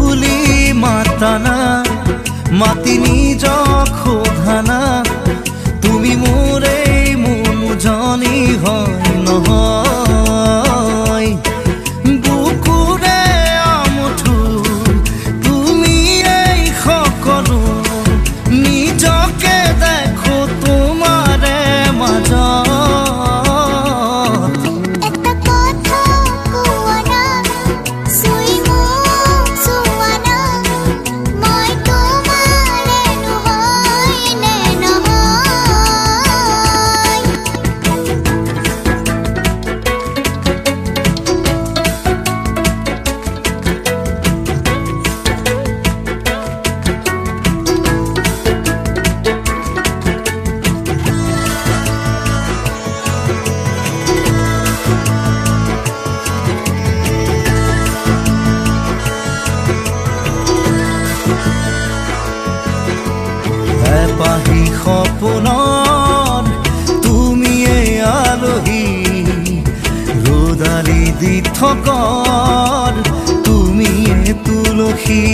বুলি মাতানা মাতি নিজক সোধানা তুমি মোৰ এই মনোজনী হয় নহয় বুকুৰে আমঠু তুমি এই সকলো নিজকে দেখো তোমাৰে মাজত পাহি সপোনৰ তুমিয়ে আলহী ৰ'দালি দি থকৰ তুমিয়ে তুলসী